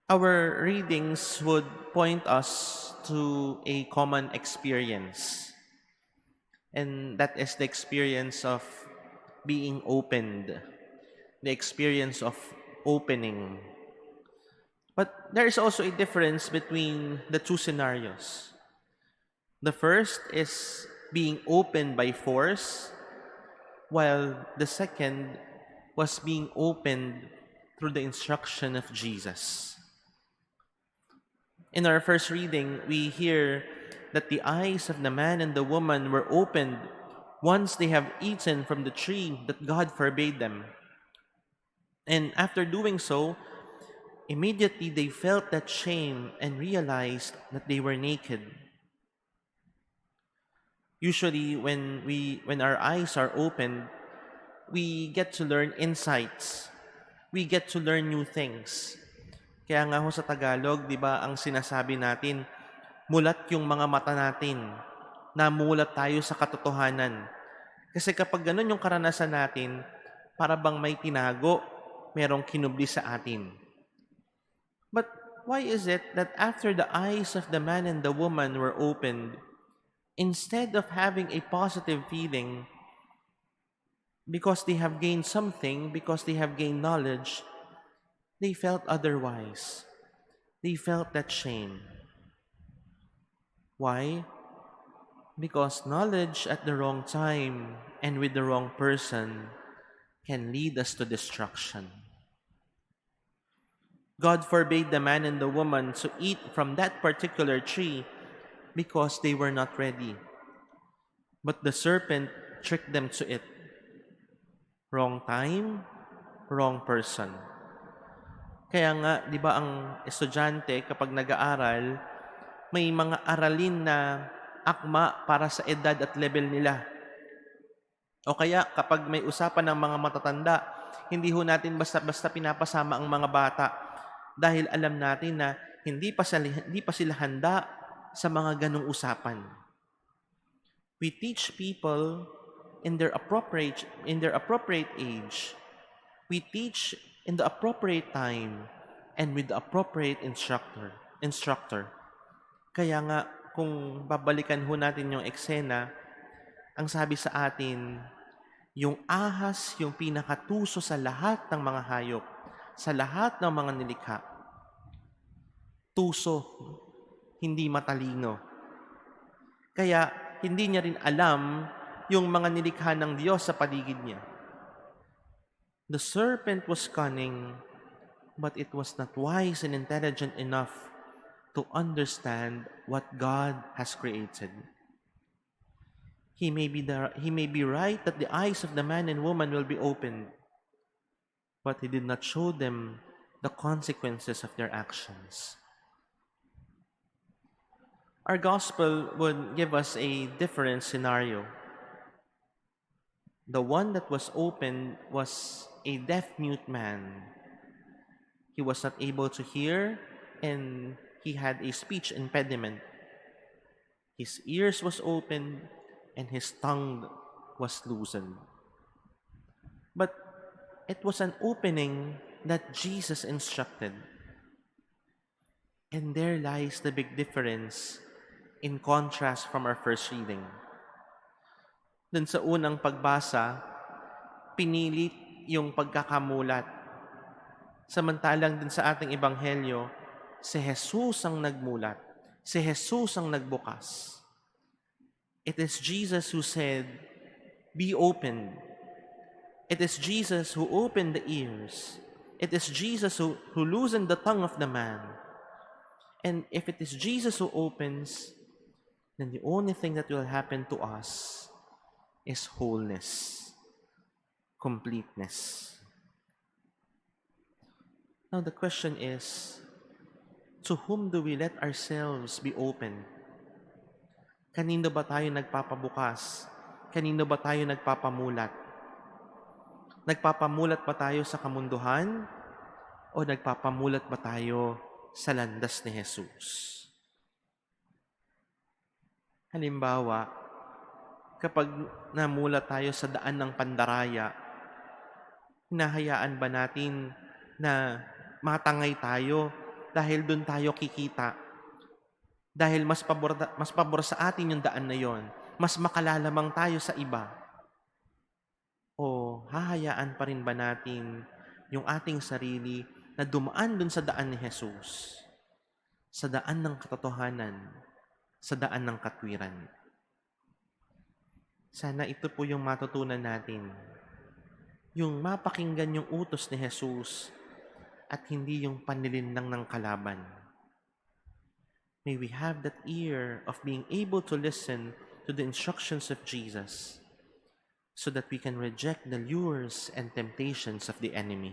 Our readings would point us to a common experience, and that is the experience of being opened, the experience of opening. But there is also a difference between the two scenarios. The first is being opened by force, while the second was being opened through the instruction of Jesus. In our first reading, we hear that the eyes of the man and the woman were opened once they have eaten from the tree that God forbade them. And after doing so, immediately they felt that shame and realized that they were naked. Usually when our eyes are opened, we get to learn insights. We get to learn new things. Kaya nga ho sa Tagalog, 'di ba, ang sinasabi natin, mulat yung mga mata natin. Namulat tayo sa katotohanan. Kasi kapag ganun yung karanasan natin, para bang may tinago, merong kinubli sa atin. But why is it that after the eyes of the man and the woman were opened, instead of having a positive feeling, because they have gained something, because they have gained knowledge, they felt otherwise. They felt that shame. Why? Because knowledge at the wrong time and with the wrong person can lead us to destruction. God forbade the man and the woman to eat from that particular tree because they were not ready. But the serpent tricked them to it. Wrong time, wrong person. Kaya nga, di ba ang estudyante kapag nag-aaral, may mga aralin na akma para sa edad at level nila. O kaya kapag may usapan ng mga matatanda, hindi ho natin basta-basta pinapasama ang mga bata dahil alam natin na hindi pa sila handa sa mga ganong usapan. We teach people in their appropriate age. We teach in the appropriate time and with the appropriate instructor. Kaya nga, kung babalikan ho natin yung eksena, ang sabi sa atin, yung ahas yung pinakatuso sa lahat ng mga hayop, sa lahat ng mga nilikha. Tuso, hindi matalino. Kaya hindi niya rin alam yung mga nilikha ng Diyos sa paligid niya. The serpent was cunning, but it was not wise and intelligent enough to understand what God has created. He may be right that the eyes of the man and woman will be opened, but he did not show them the consequences of their actions. Our gospel would give us a different scenario. The one that was opened was a deaf-mute man. He was not able to hear, and he had a speech impediment. His ears was opened, and his tongue was loosened. But it was an opening that Jesus instructed. And there lies the big difference in contrast from our first reading. Dun sa unang pagbasa, pinilit yung pagkakamulat. Samantalang din sa ating ebanghelyo, si Jesus ang nagmulat. Si Jesus ang nagbukas. It is Jesus who said, "Be open." It is Jesus who opened the ears. It is Jesus who loosened the tongue of the man. And if it is Jesus who opens, then the only thing that will happen to us is wholeness, completeness. Now the question is, to whom do we let ourselves be open? Kanino ba tayo nagpapabukas? Kanino ba tayo nagpapamulat? Nagpapamulat ba tayo sa kamunduhan? O nagpapamulat ba tayo sa landas ni Jesus? Halimbawa, kapag namulat tayo sa daan ng pandaraya, hinahayaan ba natin na matangay tayo dahil doon tayo kikita. Dahil mas pabor sa atin yung daan na yon, mas makalalamang tayo sa iba. O hahayaan pa rin ba natin yung ating sarili na dumaan dun sa daan ni Jesus? Sa daan ng katotohanan, sa daan ng katwiran. Sana ito po yung matutunan natin. Yung mapakinggan yung utos ni Jesus at hindi yung panlilinlang ng kalaban. May we have that ear of being able to listen to the instructions of Jesus so that we can reject the lures and temptations of the enemy.